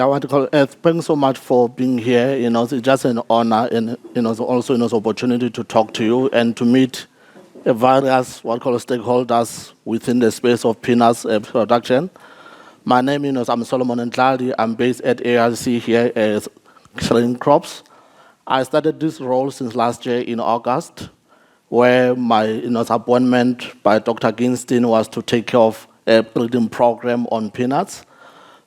Yeah, what to call thanks so much for being here. It's just an honor and also opportunity to talk to you and to meet various what call stakeholders within the space of peanuts production. My name, I'm Solomon Ntladi. I'm based at ARC here as Shredding Crops. I started this role since last year in August, where my appointment by Dr. Ginstin was to take care of a breeding program on peanuts.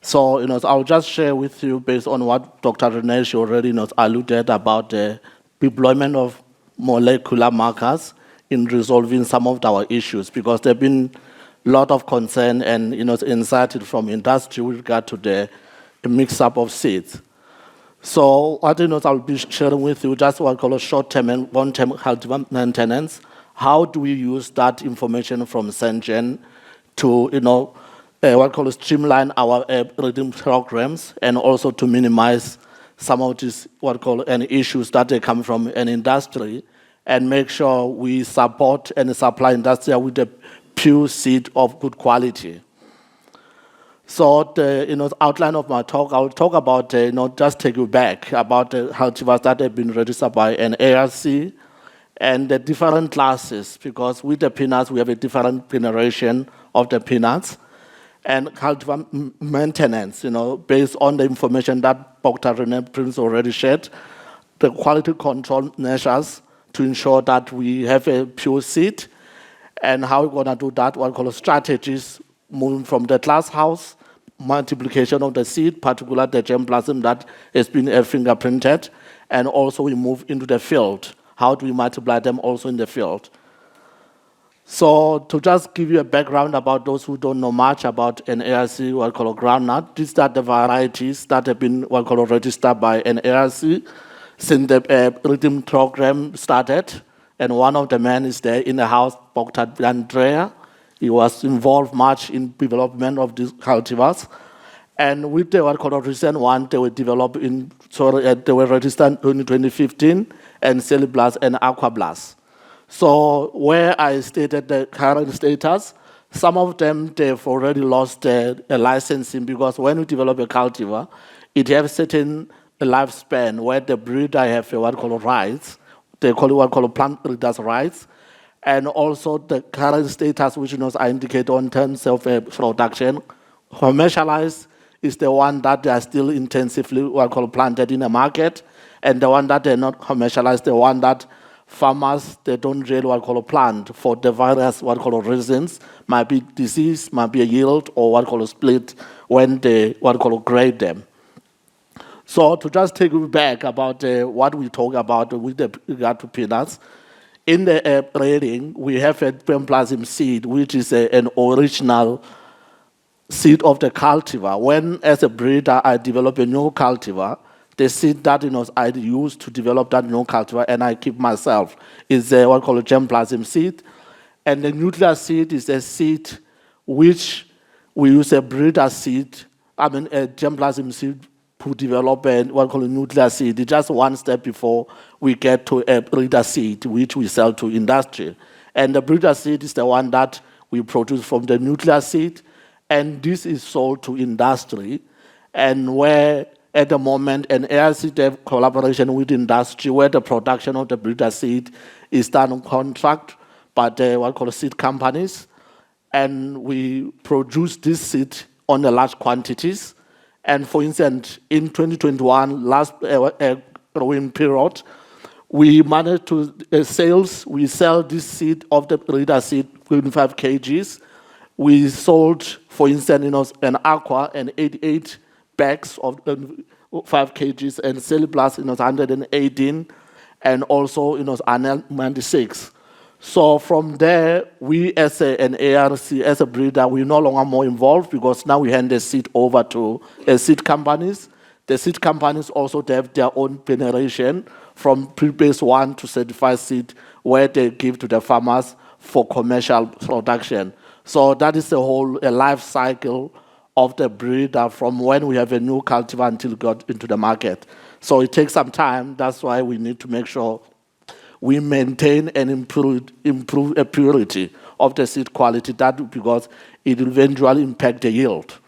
So, I'll just share with you based on what Dr. Renesh already alluded about the deployment of molecular markers in resolving some of our issues, because there have been a lot of concern and insight from industry with regard to the mix-up of seeds. So what I'll be sharing with you just what I call a short-term and long-term health maintenance. How do we use that information from Sengen to what I call streamline our breeding programs and also to minimize some of these what I call any issues that they come from an industry and make sure we support and supply industry with a pure seed of good quality. So the outline of my talk, I'll talk about just take you back about the cultivars that have been registered by an ARC and the different classes, because with the peanuts we have a different generation of the peanuts and cultivar maintenance, based on the information that Dr. René Prince already shared, the quality control measures to ensure that we have a pure seed, and how we're going to do that, what we call strategies moving from the glass house, multiplication of the seed, particularly the germplasm that has been fingerprinted, and also we move into the field. How do we multiply them also in the field? So to just give you a background about those who don't know much about an ARC, what we call groundnut, these are the varieties that have been what we call registered by an ARC since the breeding program started. And one of the men is there in the house, Dr. Andrea. He was involved much in development of these cultivars. And with the what called recent one, they were developed they were registered in 2015, and Celiblas and Aquablas. So where I stated the current status, some of them, they've already lost their licensing, because when we develop a cultivar, it has certain lifespan where the breeder have what called rights. They call it what called plant breeders' rights. And also the current status, which I indicate on terms of production, commercialized is the one that they are still intensively what called planted in the market, and the one that they're not commercialized, the one that farmers, they don't really what call plant for the various what call reasons, might be disease, might be a yield, or what call split when they what call grade them. So to just take you back about what we talk about with regard to peanuts, in the breeding, we have a germplasm seed, which is an original seed of the cultivar. When, as a breeder, I develop a new cultivar, the seed that I use to develop that new cultivar and I keep myself is what I call a germplasm seed. And the nuclear seed is a seed which we use a breeder seed, a germplasm seed to develop what I call a nuclear seed. It's just one step before we get to a breeder seed, which we sell to industry. And the breeder seed is the one that we produce from the nuclear seed, and this is sold to industry, and where at the moment, an ARC have collaboration with industry where the production of the breeder seed is done on contract by the what call seed companies, and we produce this seed on the large quantities. And for instance, in 2021, last growing period, we managed to we sell this seed of the breeder seed 25 kgs. We sold, for instance, an aqua and 88 bags of 5 kgs, and Celiblas 118, and also Anel 96. So from there, we as an ARC, as a breeder, we're no longer more involved, because now we hand the seed over to seed companies. The seed companies also have their own generation from pre-base 1 to certified seed, where they give to the farmers for commercial production. So that is the whole life cycle of the breeder from when we have a new cultivar until it got into the market. So it takes some time. That's why we need to make sure we maintain and improve a purity of the seed quality, that because it will eventually impact the yield.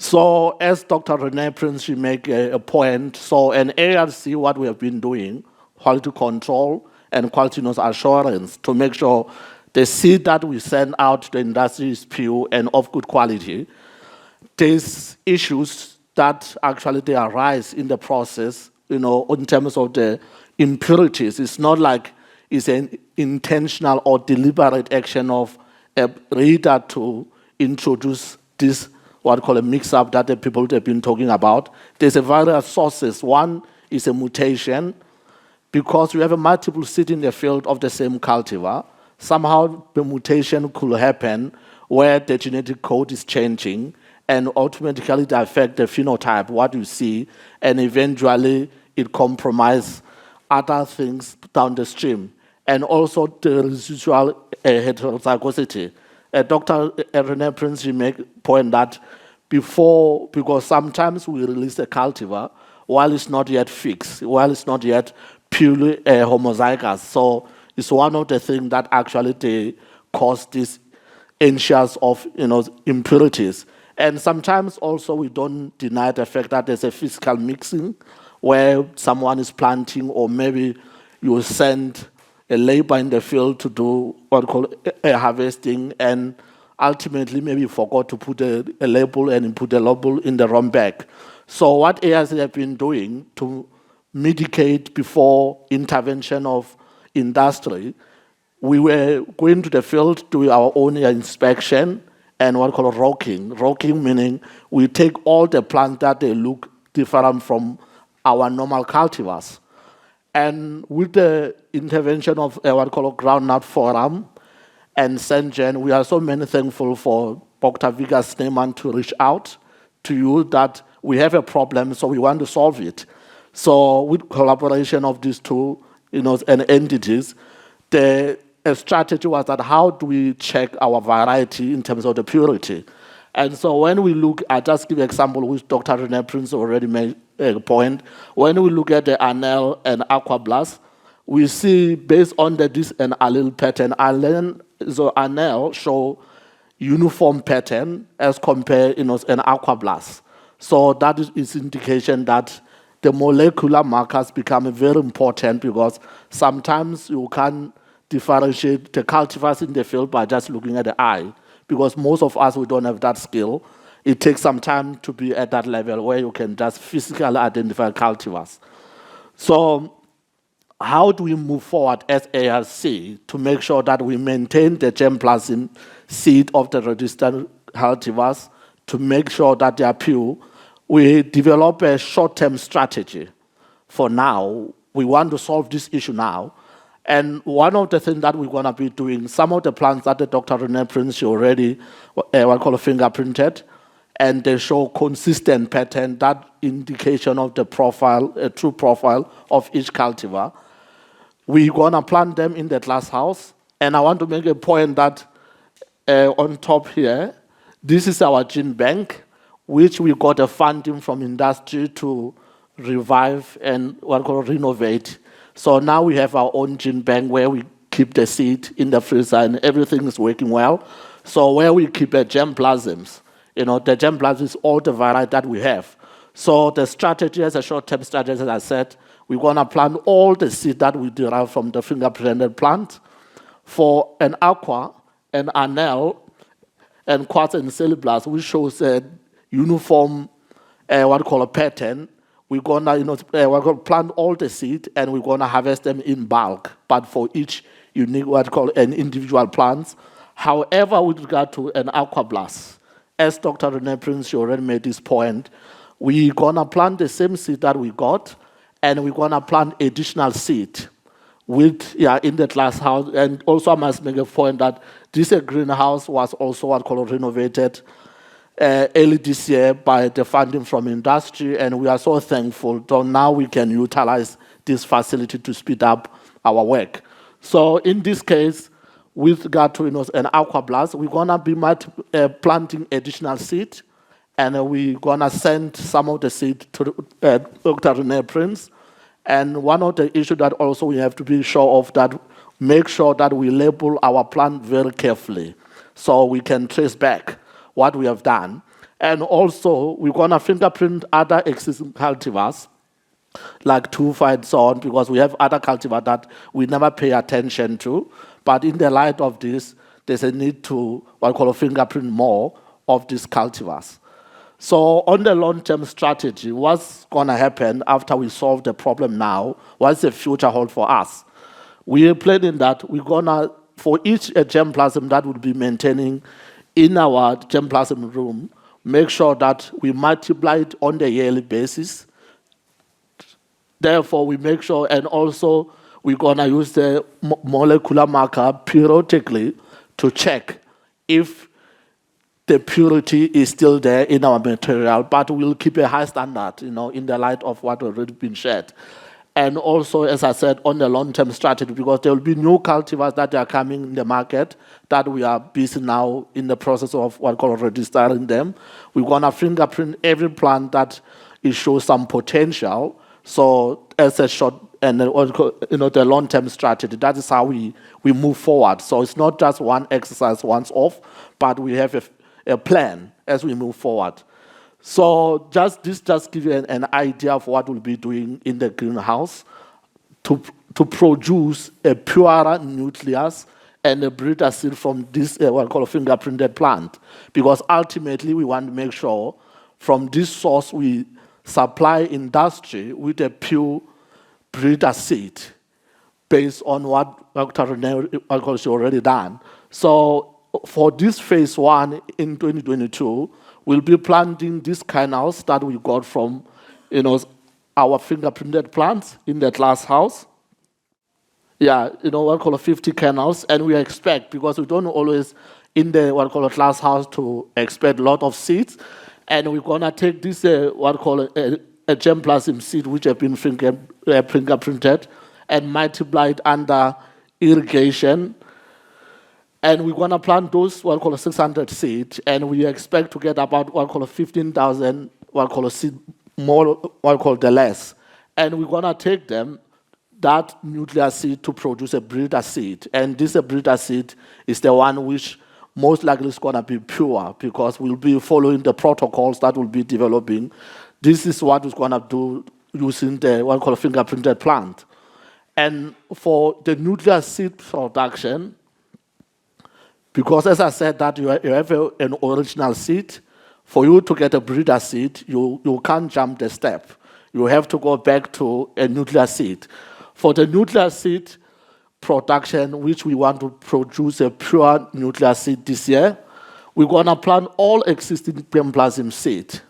So as Dr. Renee Prince, she make a point, so an ARC, what we have been doing, quality control and quality assurance to make sure the seed that we send out to the industry is pure and of good quality. There's issues that actually they arise in the process, in terms of the impurities. It's not like it's an intentional or deliberate action of a reader to introduce this, what we call a mix-up that the people have been talking about. There's a various sources. One is a mutation, because we have a multiple seed in the field of the same cultivar. Somehow the mutation could happen where the genetic code is changing, and automatically it affects the phenotype, what you see, and eventually it compromises other things down the stream. And also the residual heterozygosity. Dr. Renee Prince, you make point that before, because sometimes we release a cultivar while it's not yet fixed, while it's not yet purely homozygous. So it's one of the things that actually they cause these issues of impurities. And sometimes also we don't deny the fact that there's a physical mixing where someone is planting, or maybe you send a labor in the field to do what we call a harvesting, and ultimately maybe you forgot to put a label and you put a label in the wrong bag. So what ARC have been doing to mitigate before intervention of industry, we were going to the field, doing our own inspection and what we call rocking. Rocking meaning we take all the plants that they look different from our normal cultivars. And with the intervention of what we call Groundnut Forum and Sengen, we are so many thankful for Dr. Vikas Sneeman to reach out to you that we have a problem, so we want to solve it. So with collaboration of these two, and entities, the strategy was that how do we check our variety in terms of the purity? And so when we look, I just give an example which Dr. Renee Prince already made a point. When we look at the Anel and Aquablast, we see based on the this and allele pattern, Anel show uniform pattern as compared, an Aquablast. So that is indication that the molecular markers become very important, because sometimes you can't differentiate the cultivars in the field by just looking at the eye, because most of us, we don't have that skill. It takes some time to be at that level where you can just physically identify cultivars. So how do we move forward as ARC to make sure that we maintain the germplasm seed of the registered cultivars, to make sure that they are pure? We develop a short-term strategy for now. We want to solve this issue now. And one of the things that we're going to be doing, some of the plants that the Dr. Renee Prince already what I call fingerprinted, and they show consistent pattern, that indication of the profile, a true profile of each cultivar. We're going to plant them in the glass house. And I want to make a point that on top here, this is our gene bank, which we got a funding from industry to revive and what we call renovate. So now we have our own gene bank where we keep the seed in the freezer and everything is working well. So where we keep germplasms, the germplasm is all the variety that we have. So the strategy, as a short-term strategy, as I said, we're going to plant all the seed that we derive from the fingerprinted plant. For an aqua, an anel, and quartz and cellublast, which shows a uniform, what we call a pattern. We're gonna, we're gonna plant all the seed and we're gonna harvest them in bulk, but for each unique, what we call an individual plants. However, with regard to an aquablast, as Dr. Renee Prince already made this point, we're gonna plant the same seed that we got, and we're gonna plant additional seed in the glass house. And also I must make a point that this greenhouse was also what called renovated early this year by the funding from industry, and we are so thankful. So now we can utilize this facility to speed up our work. So in this case, with regard to an aquablast, we're gonna be planting additional seed, and we're gonna send some of the seed to Dr. Renee Prince. And one of the issues that also we have to be sure of, that make sure that we label our plant very carefully so we can trace back what we have done. And also, we're going to fingerprint other existing cultivars, like tufa and so on, because we have other cultivar that we never pay attention to. But in the light of this, there's a need to what we call a fingerprint more of these cultivars. So on the long-term strategy, what's going to happen after we solve the problem now? What's the future hold for us? We are planning that we're going to, for each germplasm that we'll be maintaining in our germplasm room, make sure that we multiply it on the yearly basis. Therefore, we make sure, and also we're going to use the molecular marker periodically to check if the purity is still there in our material, but we'll keep a high standard, in the light of what already been shared. And also, as I said, on the long-term strategy, because there will be new cultivars that are coming in the market that we are busy now in the process of what we call registering them. We're going to fingerprint every plant that it shows some potential. So as a short and the long-term strategy, that is how we move forward. So it's not just one exercise once off, but we have a plan as we move forward. So just give you an idea of what we'll be doing in the greenhouse to produce a purer nucleus and a breeder seed from this what we call a fingerprinted plant. Because ultimately we want to make sure from this source we supply industry with a pure breeder seed based on what Dr. Renee has already done. So for this phase one in 2022, we'll be planting these canals that we got from our fingerprinted plants in that last house. Yeah, what we call 50 canals, and we expect, because we don't always in the what we call a glass house to expect a lot of seeds. And we're going to take this, what we call a germplasm seed, which have been fingerprinted, and multiply it under irrigation. And we're going to plant those, what we call 600 seeds, and we expect to get about what we call 15,000, what we call seed, more, what we call the less. And we're going to take them, that nuclear seed, to produce a breeder seed. And this breeder seed is the one which most likely is going to be pure, because we'll be following the protocols that we'll be developing. This is what we're going to do using the what we call a fingerprinted plant. And for the nuclear seed production, because as I said that you have an original seed, for you to get a breeder seed, you can't jump the step. You have to go back to a nuclear seed. For the nuclear seed production, which we want to produce a pure nuclear seed this year, we're going to plant all existing germplasm seed.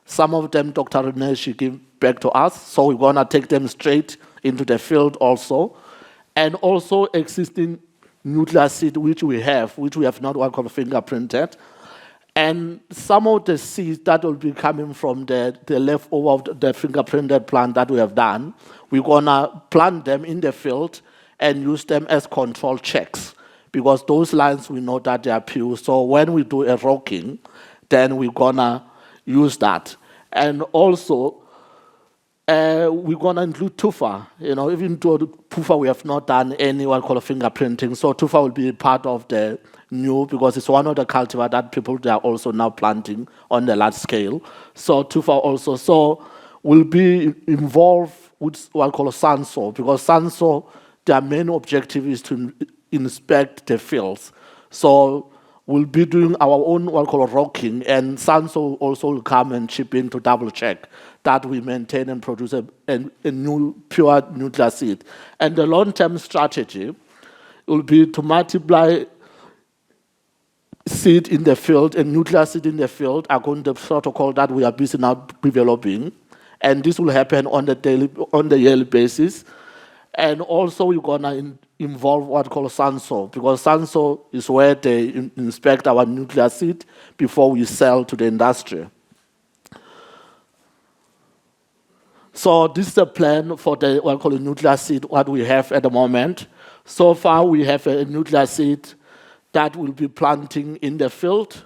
Some of them Dr. Renee, she gave back to us, so we're going to take them straight into the field also. And also existing nuclear seed which we have not what called fingerprinted. And some of the seeds that will be coming from the leftover of the fingerprinted plant that we have done, we're going to plant them in the field and use them as control checks, because those lines we know that they are pure. So when we do a rocking, then we're going to use that. And also, we're going to include tufa. Even though tufa we have not done any what called fingerprinting, so tufa will be part of the new, because it's one of the cultivar that people they are also now planting on the large scale. So tufa also, so will be involved with what we call Sanso, because Sanso, their main objective is to inspect the fields. So we'll be doing our own what we call rocking, and Sanso also will come and chip in to double check that we maintain and produce a new pure nuclear seed. And the long-term strategy will be to multiply seed in the field and nuclear seed in the field according to the protocol that we are busy now developing. And this will happen on the yearly basis. And also we're going to involve what we call Sanso, because Sanso is where they inspect our nuclear seed before we sell to the industry. So this is the plan for the what we call a nuclear seed, what we have at the moment. So far we have a nuclear seed that will be planting in the field.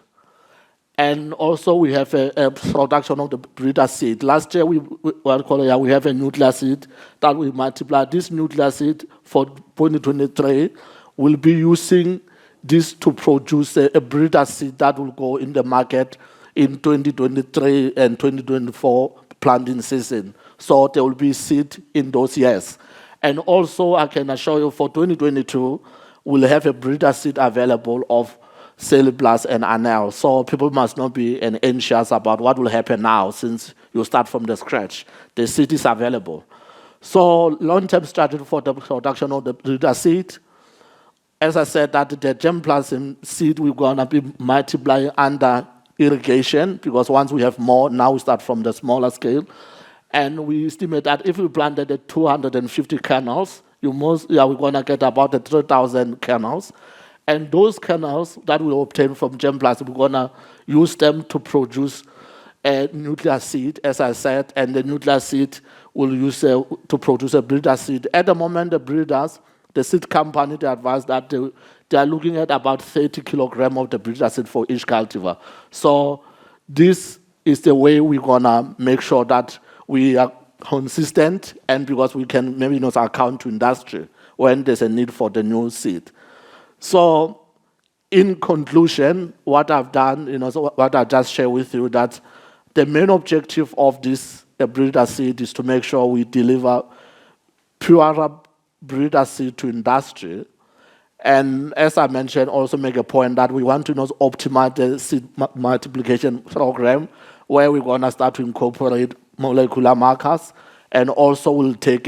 And also we have a production of the breeder seed. Last year we have a nuclear seed that we multiply. This nuclear seed for 2023 will be using this to produce a breeder seed that will go in the market in 2023 and 2024 planting season. So there will be seed in those years. And also, I can assure you for 2022, we'll have a breeder seed available of Sally Plus and Anel. So people must not be anxious about what will happen now since you start from the scratch. The seed is available. So long-term strategy for the production of the breeder seed, as I said, that the germplasm seed we're going to be multiplying under irrigation, because once we have more, now we start from the smaller scale. And we estimate that if we planted the 250 kernels, we're going to get about the 3,000 kernels. And those kernels that we obtain from germplasm, we're going to use them to produce a nuclear seed, as I said, and the nuclear seed will use to produce a breeder seed. At the moment, the breeders, the seed company, they advise that they are looking at about 30 kilograms of the breeder seed for each cultivar. So this is the way we're going to make sure that we are consistent, and because we can maybe not account to industry when there's a need for the new seed. So in conclusion, what I've done, so what I just shared with you, that the main objective of this breeder seed is to make sure we deliver purer breeder seed to industry. And as I mentioned, also make a point that we want to optimize the seed multiplication program, where we're going to start to incorporate molecular markers, and also we'll take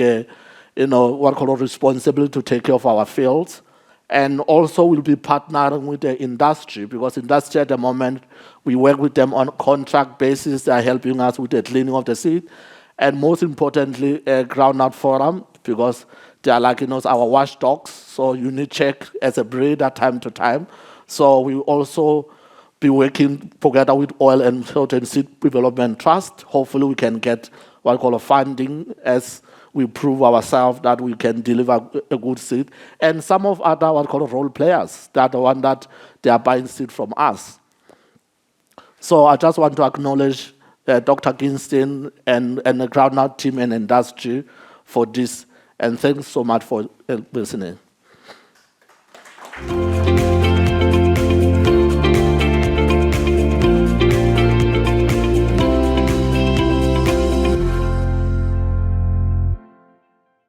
what call responsibility to take care of our fields. And also we'll be partnering with the industry, because industry at the moment, we work with them on contract basis. They're helping us with the cleaning of the seed. And most importantly, a groundnut forum, because they are like our watchdogs. So you need check as a breeder time to time. So we also be working together with Oil and Seed Development Trust. Hopefully we can get what we call a funding as we prove ourselves that we can deliver a good seed. And some of other what we call role players, that are the one that they are buying seed from us. So I just want to acknowledge Dr. Kingston and the groundnut team and industry for this. And thanks so much for listening.